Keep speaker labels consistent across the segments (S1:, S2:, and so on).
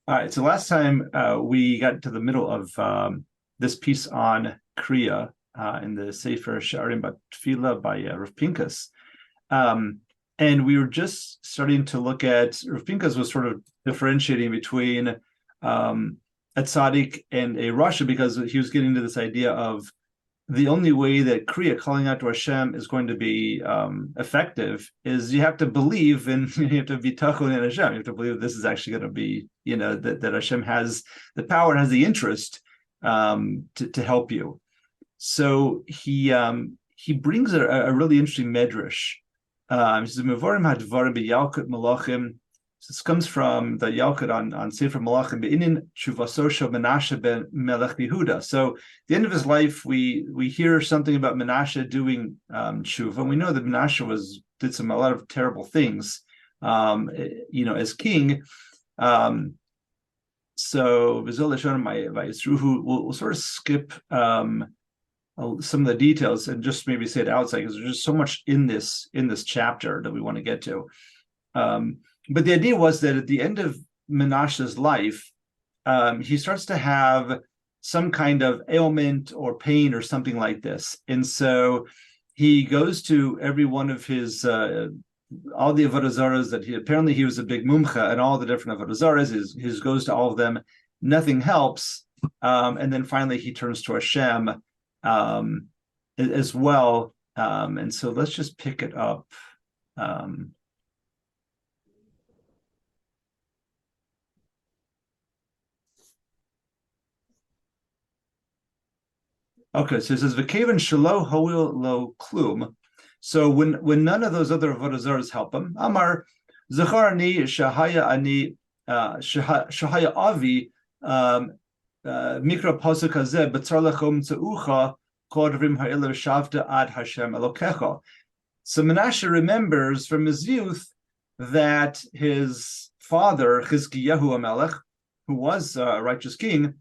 S1: All right. So last time we got to the middle of this piece on Kriya in the Sefer Sha'arim Tefilah by Rav Pinkus. And we were just starting to look at, Rav Pinkus was sort of differentiating between a tzaddik and a rasha, because he was getting to this idea of the only way that Kriya, calling out to Hashem, is going to be effective is you have to believe, and you have to be tachon in Hashem. You have to believe this is actually going to be, that Hashem has the power and has the interest to help you. So he brings a really interesting medrash. He says, "Mevorim hadvarim b'yalkut malachim." This comes from the Yalkut on Sefer Malachim, Be'inin Shuvaso Shel Menashe ben Melech Yehuda. So at the end of his life, we hear something about Menashe doing tshuva, and we know that Menashe did a lot of terrible things, as king. So we'll sort of skip some of the details and just maybe say it outside, because there's just so much in this chapter that we want to get to. But the idea was that at the end of Menashe's life, he starts to have some kind of ailment or pain or something like this. And so he goes to every one of his, all the Avodah Zaras that he was a big mumcha, and all the different Avodah Zaras, he goes to all of them. Nothing helps. And then finally he turns to Hashem as well. And so let's just pick it up. Okay, so it says v'kevan shelo hoil lo klum. So when none of those other avodah zaros help him, Amar zacharani shahaya ani shahaya avi mikra pasuk hazeh b'tzar lechom tzaucha kol advarim ha'ela v'shavta ad Hashem Elokecha. So Menashe remembers from his youth that his father Chizkiyahu HaMelech, who was a righteous king,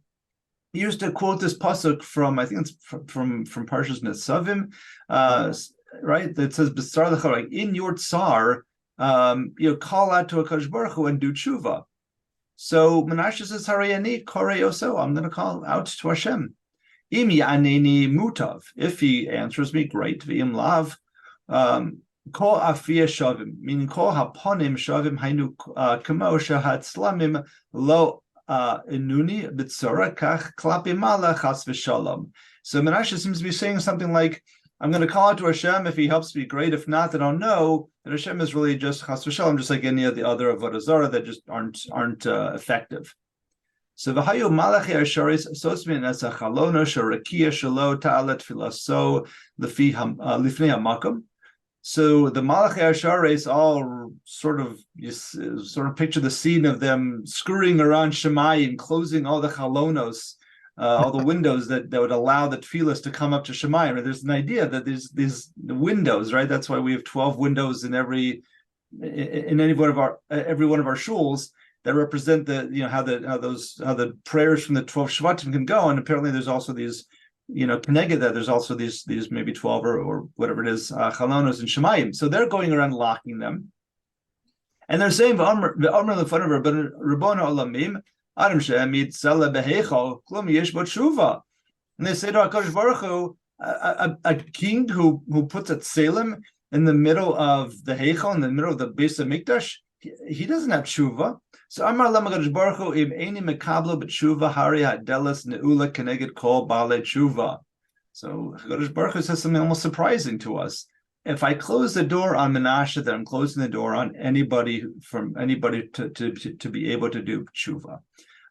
S1: he used to quote this pasuk from, I think it's from Parshas Netzavim, right? That says, "B'tzar lecha," like in your tsar, call out to HaKadosh Baruch Hu and do tshuva. So Menashe says, "Harayani korei oso," I'm going to call out to Hashem. Im ya'aneni mutav, if he answers me, great. V'im lav, kol afiyah shavim, meaning kol haponim shavim hainu kamo shahatzlamim lo. Inuni b'tzora kach klapi mala chas v'shalom. So Menashe seems to be saying something like, I'm going to call out to Hashem. If he helps me, great. If not, then I'll know that Hashem is really just chas v'shalom, just like any of the other avodah zarah that just aren't effective. So v'hayu malachi asharis sosmin as a chalono sharakia shalo ta'alet filaso lifnei hamakom. So the Malachi Ashares all sort of picture the scene of them scurrying around Shemayim, closing all the chalonos, all the windows that would allow the Tefillas to come up to Shemayim. There's an idea that there's these windows, right? That's why we have 12 windows in every one of our shuls that represent how the prayers from the 12 Shvatim can go. And apparently there's also these, connected that there's also these maybe 12 or whatever it is, chalonos and shemayim. So they're going around locking them, and they're saying the Rabbona Olamim Adam she'amid sela beheichal klum yesh bo tshuva. And they say to HaKadosh Baruch Hu, a king who puts a tselem in the middle of the heichal, in the middle of the Beis HaMikdash, he doesn't have tshuva. So Amar Lam HaKadosh Baruch Hu im eini mekablo b'tshuva hari hadelas neula keneged kol baalei tshuva. So HaKadosh Baruch Hu says something almost surprising to us. If I close the door on Menashe, then I'm closing the door on anybody to be able to do tshuva.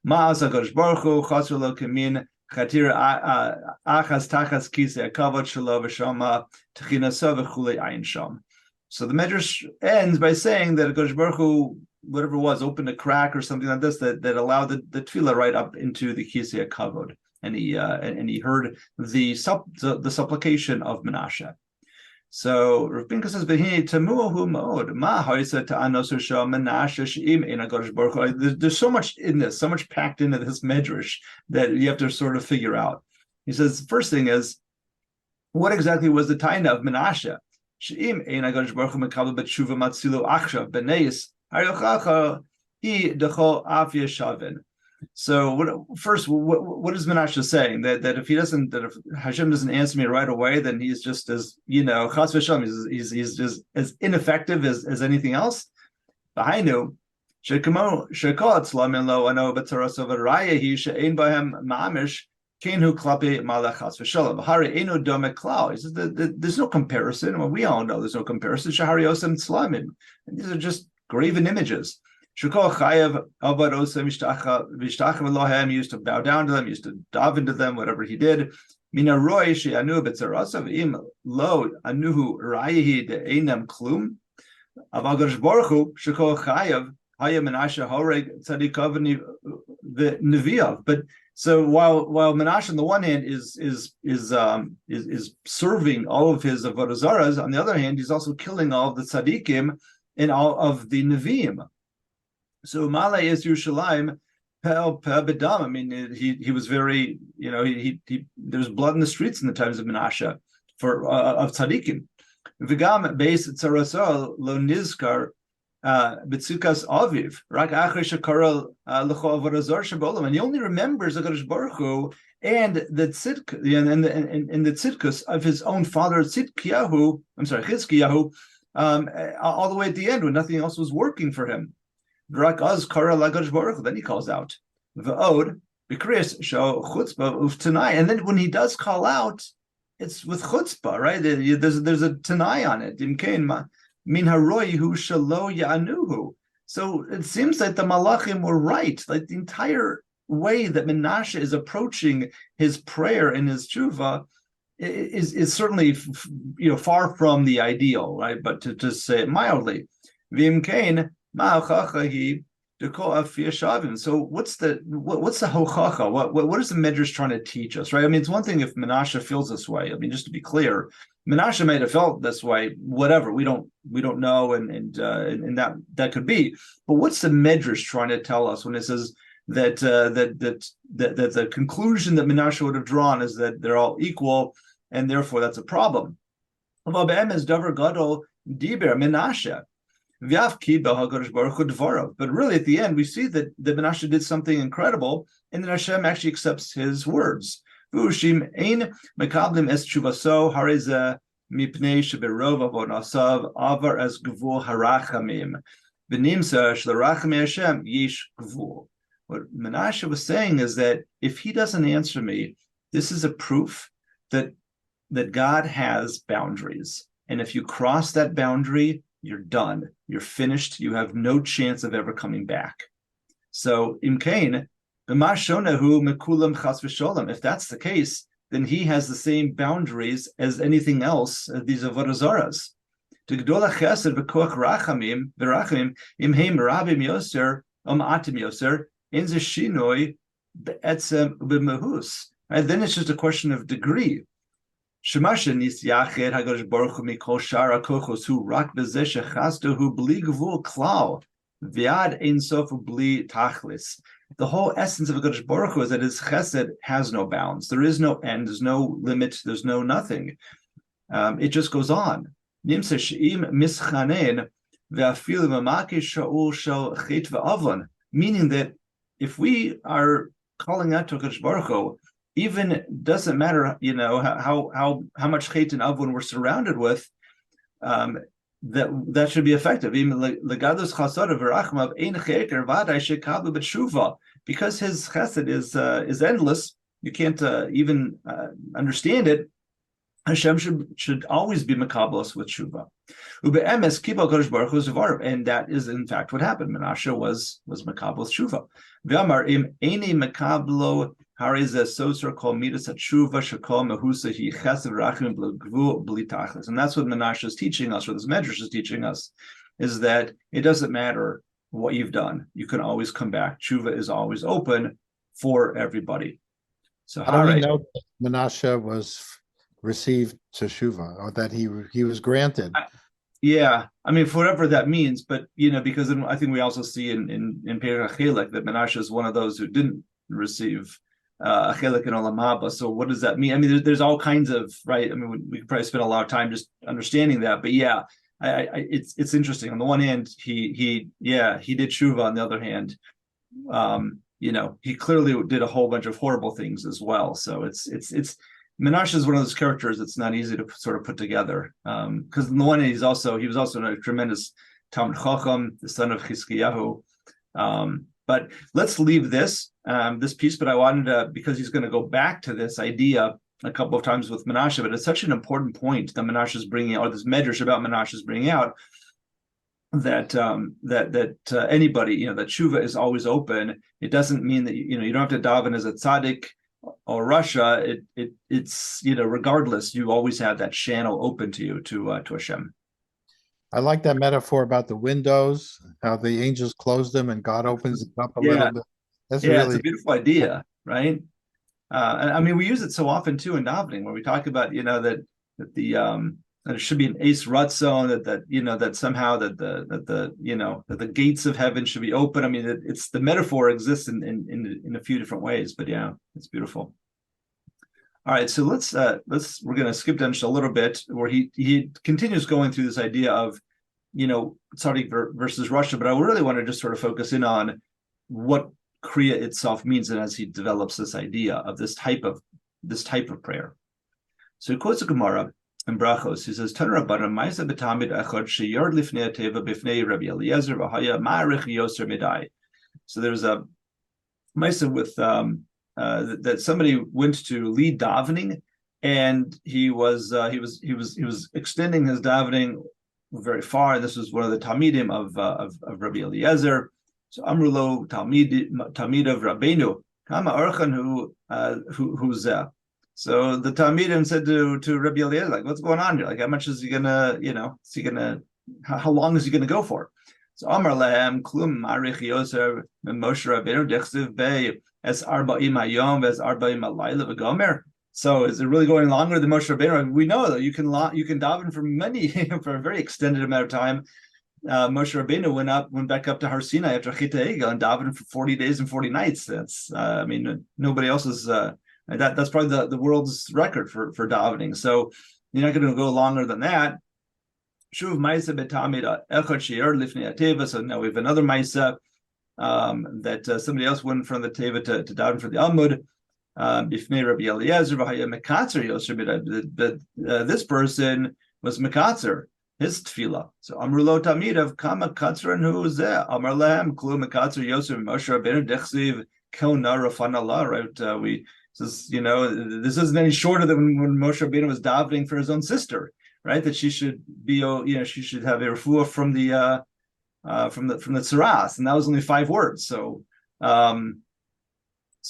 S1: Ma'az HaKadosh Baruch Hu chasru lo kemin chatir achas tachas kisei hakavod shelo v'shama techinaso v'chulei ayin sham. So the medrash ends by saying that HaKadosh Baruch Hu, whatever it was, opened a crack or something like this that allowed the tefillah right up into the kisei hakavod, and he heard the supplication of Menashe. So Rav Pinkus says, "V'hinei tamuahu ma'od ma ha'isa ta'anosu shel Menashe she'im ein HaKadosh Baruch Hu." There's so much in this, so much packed into this medrash that you have to sort of figure out. He says the first thing is, what exactly was the taina of Menashe? She'im ein HaKadosh Baruch Hu mekabel b'tshuva matzilo achshav b'neis hariyochacha decho af yeshavin. So what is Menashe saying? That if Hashem doesn't answer me right away, then he's just as chas v'shalom, he's just as ineffective as anything else. V'hainu shekamo shekol tzlamin lo ano b'tzaros of raya he she'ein bahem ma'amish kenhu klapi malach chas v'shalom v'hari enu dome klau. He says there's no comparison. Well, we all know there's no comparison. Shahari osem tzlamim, and these are just graven images. Shukol chayav avad osem vishtachim Elohem, used to bow down to them, used to dive into them, whatever he did. Mina roy she'anu b'tzarasav im lo anuhu rayahi de'einam klum. Avagash Baruch Hu shukol chayav hayam Menashe horeg tzadikav v'neviyav. But so while Menashe on the one hand is serving all of his avodah zaras, on the other hand he's also killing all of the tzaddikim and all of the neviim. So Mala is Yerushalayim pel bedam. I mean, he was very, he there was blood in the streets in the times of Menashe of tzaddikim. V'gam beis tzarasol lo nizkar b'tzukas aviv rak achrei shekara l'cho avodah zar shabolam, and he only remembers HaKadosh Baruch Hu and the tzidk and the tzidkus of his own father Chizkiyahu, all the way at the end when nothing else was working for him. Then he calls out, and then when he does call out, it's with chutzpah, right? There's a tanai on it. So it seems like the malachim were right. Like the entire way that Menashe is approaching his prayer and his tshuva is certainly far from the ideal, right? But to say it mildly, so what's the hochacha? What is the Midrash trying to teach us, right? I mean, it's one thing if Menashe feels this way. I mean, just to be clear, Menashe might have felt this way. Whatever, we don't know, and that could be. But what's the Midrash trying to tell us when it says that the conclusion that Menashe would have drawn is that they're all equal, and therefore that's a problem? But really, at the end, we see that Menashe did something incredible, and that Hashem actually accepts his words. And what Menashe was saying is that if he doesn't answer me, this is a proof that God has boundaries. And if you cross that boundary, you're done. You're finished. You have no chance of ever coming back. So, Imkain, if that's the case, then he has the same boundaries as anything else, these avodah zaras. Then it's just a question of degree. The whole essence of HaKadosh Baruch Hu is that his chesed has no bounds. There is no end. There's no limit. There's no nothing. It just goes on. Meaning that if we are calling out to HaKadosh Baruch Hu, even doesn't matter, how much chet and avon we're surrounded with, that should be effective. Because his chesed is endless, you can't even understand it. Hashem should always be makabelos with tshuva. And that is in fact what happened. Menashe was makabelos tshuva. V'amar im eini makabelo harize soser kol midas tshuva shekol mehusa hi chesed rachim b'gvul b'li tachlis. And that's what Menashe is teaching us, or this Medrash is teaching us, is that it doesn't matter what you've done. You can always come back. Tshuva is always open for everybody. So
S2: how do we know that Menashe was received teshuva, or that he was granted?
S1: Yeah, I mean, for whatever that means, but because I think we also see in Perek HaChelek that Menashe is one of those who didn't receive a chelek in Olam Haba. So what does that mean? I mean, there's all kinds of, right? I mean, we could probably spend a lot of time just understanding that, but yeah, it's interesting. On the one hand, he did tshuva. On the other hand, he clearly did a whole bunch of horrible things as well. So it's Menashe is one of those characters that's not easy to sort of put together. Because on the one hand, he was also a tremendous Talmid Chacham, the son of Chizkiyahu. But let's leave this piece. But I wanted to, because he's going to go back to this idea a couple of times with Menashe, but it's such an important point that Menashe is bringing out, or this medrash about Menashe is bringing out, that anybody, that tshuva is always open. It doesn't mean that you don't have to daven as a tzaddik or Russia. It's regardless, you always have that channel open to you to Hashem.
S2: I like that metaphor about the windows, how the angels close them and God opens it up a little bit. That's
S1: it's a beautiful idea, right? I mean, we use it so often too in davening, where we talk about that it should be an ace ratzon, that somehow that the gates of heaven should be open. I mean, it's the metaphor exists in a few different ways, but yeah, it's beautiful. All right, so we're going to skip down just a little bit where he continues going through this idea of tzaddik versus Russia, but I really want to just sort of focus in on what Kriya itself means, and as he develops this idea of this type of prayer. So he quotes a Gemara in Brachos. He says, "Tanra Rabbanan Ma'aseh b'tamid echad sheyard lifnei ateva b'fnei Rabbi Eliezer v'haya ma'arich yoser midai." So there's a Ma'aseh with that somebody went to lead davening, and he was extending his davening very far. This was one of the Talmidim of Rabbi Eliezer. So Amrulo Talmid of Rabbeinu Kama Archan who's So the Talmidim said to Rabbi Eliezer, like, what's going on here? Like, how much is he gonna, how long is he gonna go for? So Amar Lehem Klum Marich Yoser Moshe Rabbeinu Dechsiv Bey Es Arba'im Hayom Ves Arba'im Alayla V'Gomer. So is it really going longer than Moshe Rabbeinu? We know that you can daven for a very extended amount of time. Moshe Rabbeinu went back up to Har Sinai after Chita Egel and davened for 40 days and 40 nights. That's nobody else is that's probably the world's record for davening. So you're not going to go longer than that. Shuv Maisa betamid echad she'er lifnei ateva. So now we have another Maisa that somebody else went in front of the teva to daven for the Amud. Bifnei Rabbi Eliezer v'haya mekatzer yoser midai. But this person was mekatzer his Tefilah. So Amrulo Tamidav Kama Katzran who is there? Amar Lehem Klu Mekatzer Yosef Moshe Rabbeinu Dechsiv Kona Rafanallah. Right? We says this isn't any shorter than when Moshe Rabbeinu was davening for his own sister, right? That she should be she should have a refuah from the tzaras, and that was only 5 words. So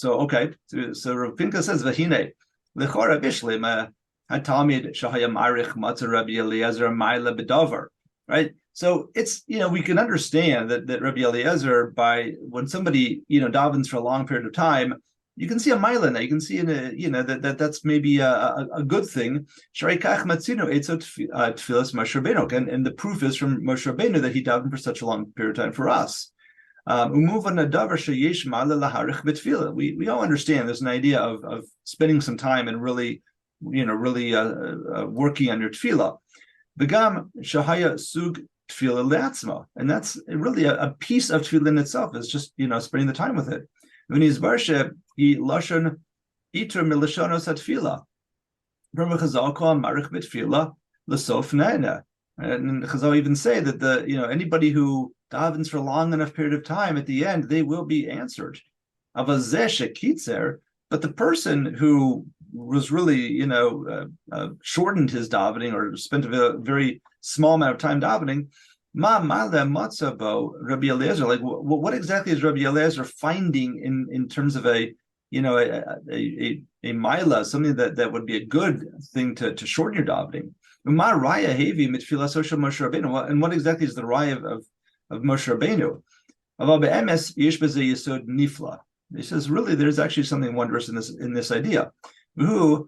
S1: okay. So Rav Pinka says Vahine Lechora Bishlim. Talmid Shahaya Marich Matzah Rabbi Eliezer Maila Bedavar, right? So it's we can understand that Rabbi Eliezer, when somebody davens for a long period of time, you can see a Maila in that. You can see that's maybe a good thing. Sharikach Matzino Eitzot Tefilas Moshe Rabbeinu, and the proof is from Moshe Rabbeinu that he davened for such a long period of time for us. We all understand there's an idea of spending some time and really working on your Tefilah. Begam shahaya sug Tefilah le'atzma, and that's really a piece of Tefilah in itself. Is just spending the time with it. When he's barshe, he lashon itur milashonos Tefilah. From Chazal call marich b'Tefilah l'sof ne'ena, and Chazal even say that anybody who davens for a long enough period of time, at the end they will be answered. Avazeh shekitzer, but the person who was really, shortened his davening or spent a very small amount of time davening. Rabbi Eliezer, like what exactly is Rabbi Eliezer finding in terms of a mila, something that would be a good thing to shorten your davening? And what exactly is the raya of Moshe Rabbeinu? He says, really, there's actually something wondrous in this idea. The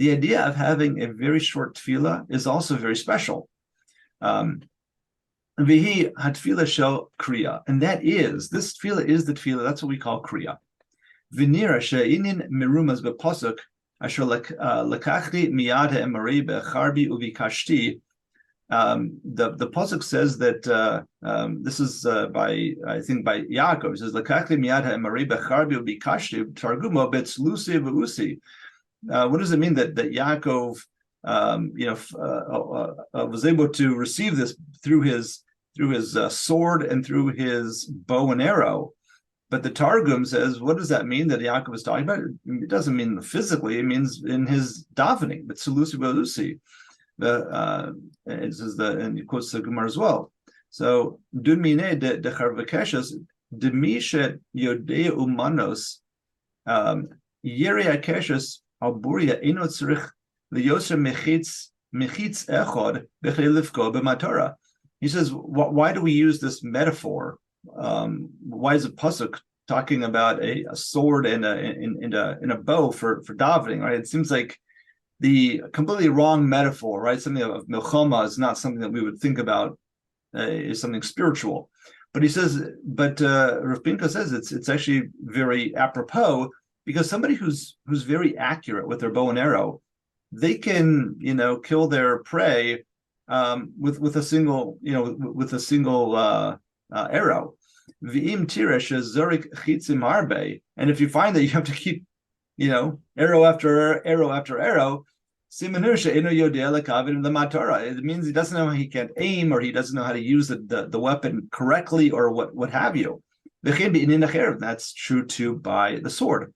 S1: idea of having a very short tefillah is also very special. And that is, this tefillah is the tefillah, that's what we call kriya. asher lekachti miyad ha'emari becharbi uvikashti. The pasuk says that this is by Yaakov. It says lekachti miyad ha'emari becharbi uvikashti targumo betzlusi v'usi. What does it mean that Yaakov was able to receive this through his sword and through his bow and arrow? But the Targum says, what does that mean that Yaakov is talking about? It doesn't mean physically, it means in his davening, but Sulusi Balusi. It says and it quotes the Gemara as well. So, Dunmine de Charvakeshas, Demisha Yodea Umanos, Yeria Keshas, Alburia, Inot Zrich, the Yosef Mechitz Echod, Bechelifko, Bematora. He says, why do we use this metaphor? Why is a pasuk talking about a sword and a bow for davening? Right? It seems like the completely wrong metaphor, right? Something of milchama is not something that we would think about is something spiritual. But he says, Rav Pinka says it's actually very apropos, because somebody who's very accurate with their bow and arrow, they can kill their prey with a single arrow. V'im tiresh zorik chitzim harbe. And if you find that you have to keep, arrow after arrow after arrow, simanusha ino yodea lekavin l'matara. It means he doesn't know how he can't aim, or he doesn't know how to use the weapon correctly, or what have you. That's true too by the sword.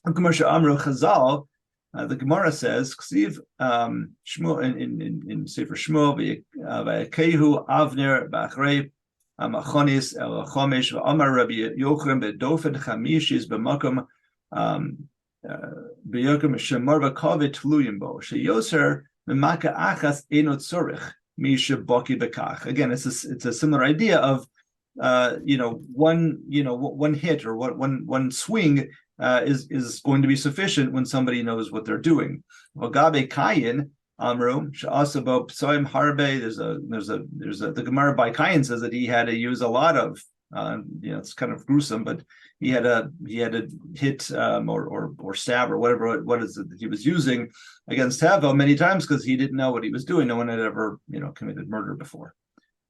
S1: Amru Chazal. The Gemara says, "Ksiv Shmuel in Sefer Shmuel v'Kehu Avner b'Achrei Amachonis El Chomesh v'Amar Rabbi Yochanan beDofen Chamishis b'Makom b'Yochim Shemar v'Kavit Tluyim Bo sheYoser b'Maka Achas Enot Tzorich Misha Baki B'Kach." Again, it's a similar idea of one hit or one swing. Is going to be sufficient when somebody knows what they're doing. Vagabe Kayin Amru Sha'asabo Psoim Harbe. There's a the Gemara by Kayin says that he had to use a lot of it's kind of gruesome, but he had to hit or stab or what is it that he was using against Tavo many times, because he didn't know what he was doing. No one had ever committed murder before.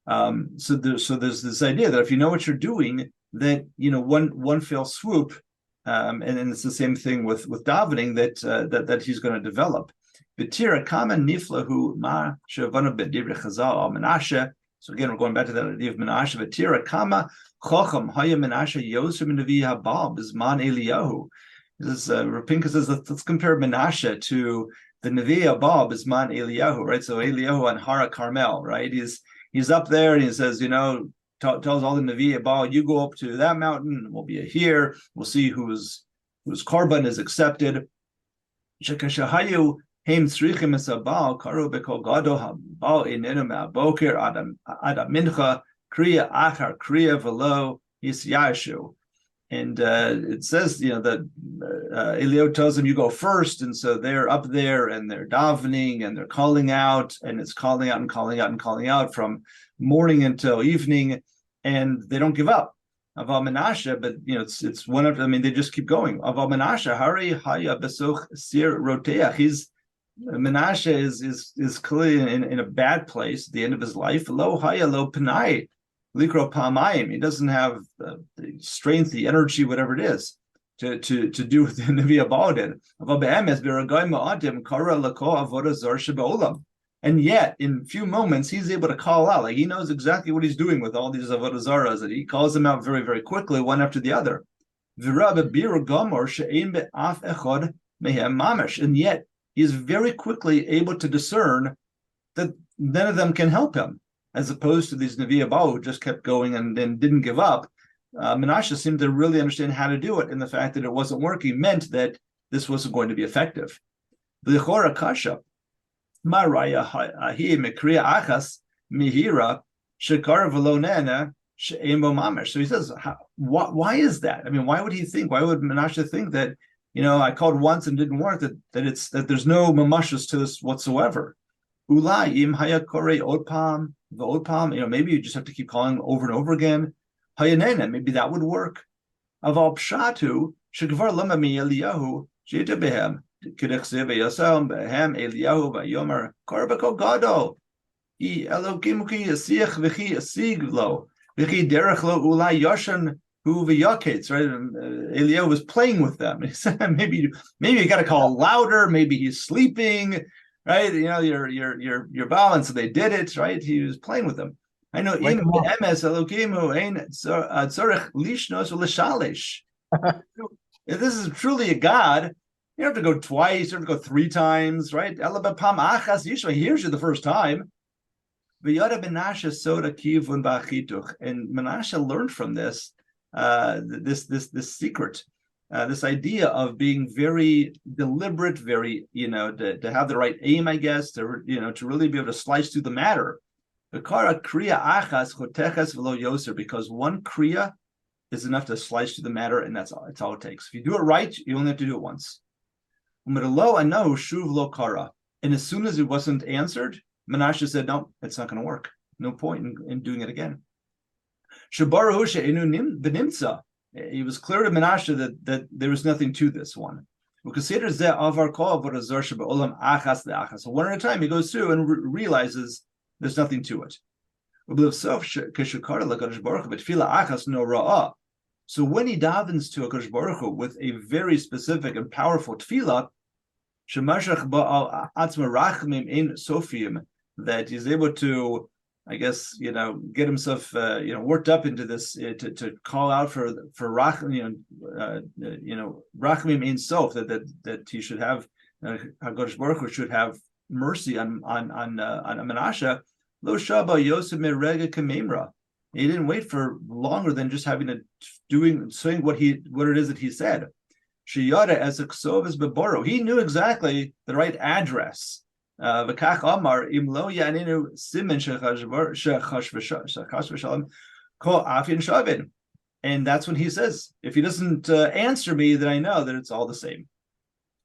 S1: So there's this idea that if you know what you're doing, that one fell swoop. And it's the same thing with davening that he's going to develop. V'tira kama niflahu ma shavanu b'divrei Chazal al Menashe. So again, we're going back to that idea of Menashe. V'tira kama chocham haya Menashe yosem nevi habal b'zman Eliyahu. This Rav Pinka says let's compare Menashe to the nevi habal b'zman Eliyahu, right? So Eliyahu on Hara Carmel, right? He's up there and he says, tells all the Nevi Abal, you go up to that mountain, we'll be here, we'll see whose korban is accepted. Shekashahayu heim tzrichim es Abal, karu bekol gado habal inenu me'aboker adam mincha, kriya achar kriya velo yisyashu. And it says, that Eliyahu tells them, you go first. And so they're up there and they're davening and they're calling out, and it's calling out and calling out and calling out from morning until evening, and they don't give up. Aval Menashe, but it's one of, they just keep going. Aval Menashe, Hari Haya Besuch Sir Roteach. Menashe is clearly in a bad place at the end of his life. Lo Haya Lo Panai. Likro Pamayim. He doesn't have the strength, the energy, whatever it is, to do what the Nevi Abal did. And yet, in a few moments, he's able to call out. Like, he knows exactly what he's doing with all these avodah zaras, that he calls them out very, very quickly, one after the other. And yet, he's very quickly able to discern that none of them can help him, as opposed to these Nevi Abal who just kept going and didn't give up. Menashe seemed to really understand how to do it, and the fact that it wasn't working meant that this wasn't going to be effective. The Chora Kasha. Maraya ahi mekriya achas mihira shekar v'lonena she'emo mamash. So he says, why is that? Why would he think? Why would Menashe think that I called once and didn't work? That there's no mamashus to this whatsoever. Ulai im haya korei odpam v'odpam. Maybe you just have to keep calling over and over again. Hayanena, maybe that would work. Aval pshatu shekvar lama mi Eliyahu she'ita behem. K'dechsev v'yasam b'hem Eliyahu v'yomer Karbako Gado Elokim ki yasiach v'chi yasig lo v'chi derech lo ulai yoshan hu v'yaketz. Right, Eliyahu was playing with them. He said, maybe you got to call louder. Maybe he's sleeping. Right, your balance. So they did it. Right, he was playing with them. I know. Im be'emes Elokimu ein tzorech lishnos u'leshalish. If this is truly a God, you don't have to go twice, you don't have to go 3 times, right? Elabapam achas Yishma hears you the first time. And Menashe learned from this, this secret, this idea of being very deliberate, very, to have the right aim, I guess, to really be able to slice through the matter. Because one kriya is enough to slice through the matter, and that's all it takes. If you do it right, you only have to do it once. And as soon as it wasn't answered, Menashe said, no, it's not going to work. No point in doing it again. It was clear to Menashe that there was nothing to this one. So one at a time, he goes through and realizes there's nothing to it. So when he davens to HaKadosh Baruch Hu with a very specific and powerful Tefilah, that he's able to, I guess, get himself, worked up into this to call out for Rachmim Ein Sof, that he should have, HaKadosh Baruch Hu should have mercy on Menashe. Lo shaba Yosef merega kamemra. He didn't wait for longer than just having saying what it is that he said. Shiyada as a ksov is beboro. He knew exactly the right address. V'kach amar im lo yaninu simin shechash v'shalom ko afin shavin. And that's when he says, if he doesn't answer me, then I know that it's all the same.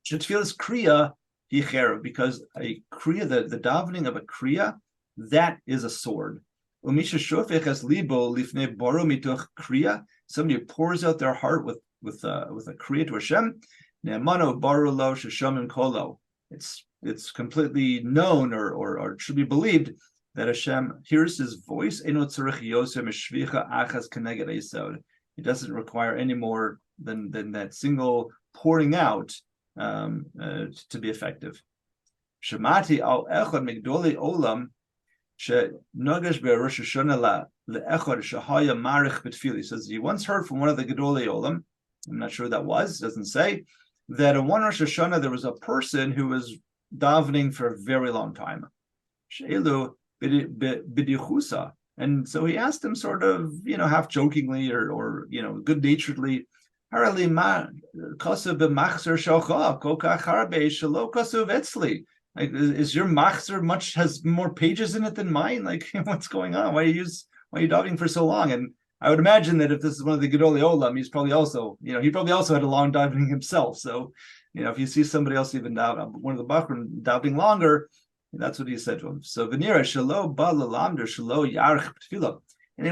S1: Shetfil's kriya hicherev, because a kriya, the davening of a kriya, that is a sword. Somebody who pours out their heart with a kriya to Hashem. It's completely known or should be believed that Hashem hears his voice. He doesn't require any more than that single pouring out to be effective. Shemati al echad migdoli olam. He says he once heard from one of the Gedolei Olam, I'm not sure who that was, doesn't say, that in one Rosh Hashanah there was a person who was davening for a very long time. And so he asked him sort of, half jokingly or good-naturedly, like, is your machzor has more pages in it than mine? Like, what's going on? Why are you davening for so long? And I would imagine that if this is one of the Gedolei Olam, he's probably also, he probably also had a long davening himself. So, if you see somebody else even one of the Bachrim davening longer, that's what he said to him. So, Venira shelo ba lalamder shelo yarch tefillah. And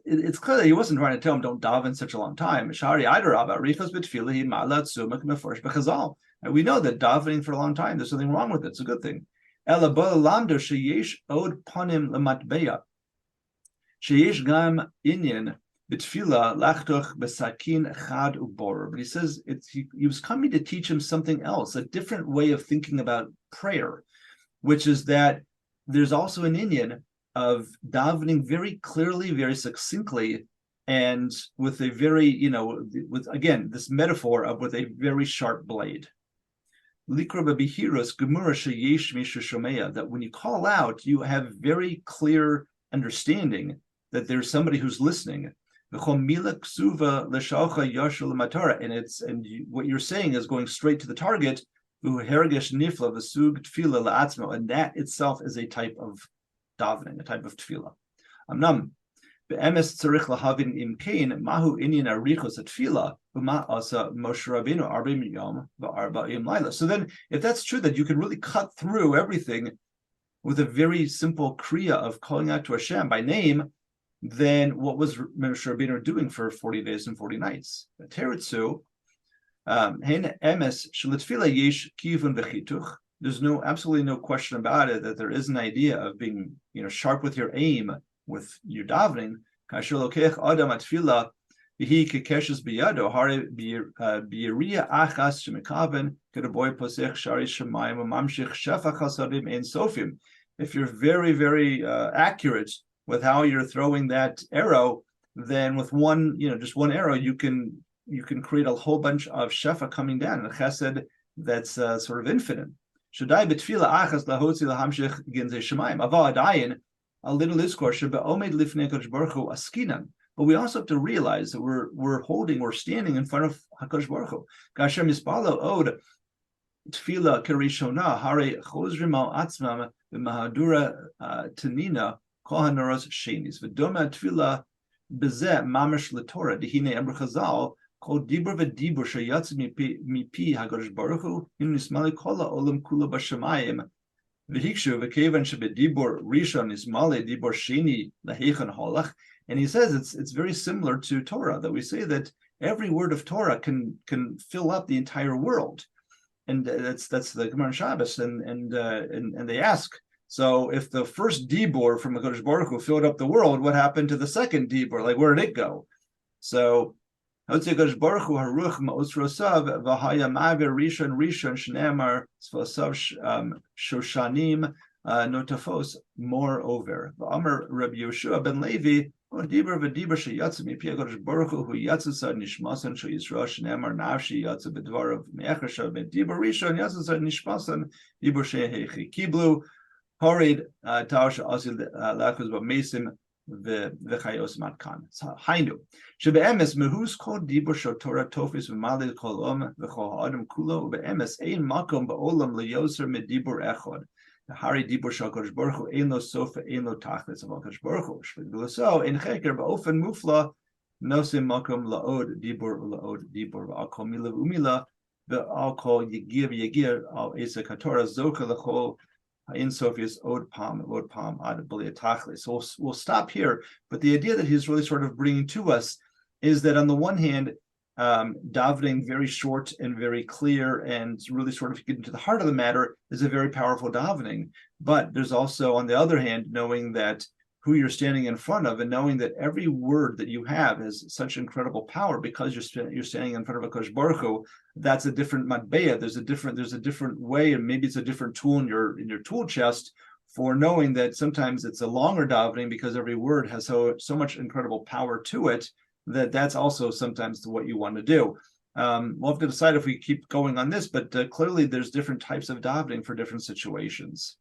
S1: it's clear that he wasn't trying to tell him don't daven such a long time. Shari Idarab Arichos b'tefillah hi ma'alat sumak meforish b'chazal. And we know that davening for a long time, there's something wrong with it. It's a good thing. Ela ba lalamder sheyesh od panim lematbeya. Sheyesh gam inyan b'tefillah lachtoch b'sakin chad ubor. But he says he was coming to teach him something else, a different way of thinking about prayer, which is that there's also an inyan of davening very clearly, very succinctly, and with a very, with again this metaphor of with a very sharp blade. That when you call out, you have very clear understanding that there's somebody who's listening. And what you're saying is going straight to the target. And that itself is a type of davening, a type of tefillah. So then, if that's true, that you can really cut through everything with a very simple kriya of calling out to Hashem by name, then what was Moshe Rabbeinu doing for 40 days and 40 nights? Teretzu, There's absolutely no question about it that there is an idea of being, sharp with your aim with your davening. If you're very, very accurate with how you're throwing that arrow, then with one, just one arrow, you can create a whole bunch of shefa coming down, and a chesed that's sort of infinite. Shadai betfilah achas lahotzi lahamshich ginzei shemayim. Ava adayin a little iskor shebeomed lifnei Hakadosh Baruch Hu askinan. But we also have to realize that we're standing in front of Hakadosh Baruch Hu. Kasher mispalo od Tefilah kerishona hare chozrim al atzmam b'mahadura tanina kol hanoros shenis v'doma Tefilah bezeh mamash l'Torah dihine emr Chazal kol dibur v'dibur sheyatz mipi Hakadosh Baruch Hu hin nismali kol ha'olam kula b'shamayim v'hikshu v'kevan shebedibur rishon nismali dibur sheni lahechan holach. And he says it's very similar to Torah, that we say that every word of Torah can fill up the entire world, and that's the Gemara Shabbos, and they ask, so if the first dibur from the Hakadosh Baruch Hu filled up the world, what happened to the second dibur? Like, where did it go? So Hakadosh Baruch Hu haruch ma'os rosav v'haya ma'aver rishon shneimar tzvasav shoshanim notafos. Moreover, v'amar Rabbi Yehoshua ben Levi. Dibur v'dibur sheyatzu mipi Hakadosh Baruch Hu yatzu sad nishmasan shel Yisrael shneimar nafshi yatzu b'dvarav me'echashav b'dibur rishon yatzu sad nishmasan dibur shehechi kiblu horid taush asil lachuz b'meisim v'chayos matkan. Hainu shebe'emes mehus kol dibur shel Torah tofis v'malil kol om v'chol ha'adam kulo be'emes ein makom ba'olam leyoser medibur echad. Hari dibur shel Hakadosh Baruch Hu ein lo sofa ein lo tachlis of Hakadosh Baruch Hu. So in cheker ba'ofen mufla nosim makom laod dibur v'al kol mila v'umila v'al kol yegir al esa katora zoka l'chol ha'in sofius od pam ad b'li tachlis. So we'll stop here. But the idea that he's really sort of bringing to us is that on the one hand, davening very short and very clear and really sort of get into the heart of the matter is a very powerful davening. But there's also, on the other hand, knowing that who you're standing in front of, and knowing that every word that you have has such incredible power because you're standing in front of Hakadosh Baruch Hu. That's a different matbeya. There's a different way, and maybe it's a different tool in your tool chest for knowing that sometimes it's a longer davening because every word has so much incredible power to it. That's also sometimes what you want to do. We'll have to decide if we keep going on this, but clearly there's different types of davening for different situations.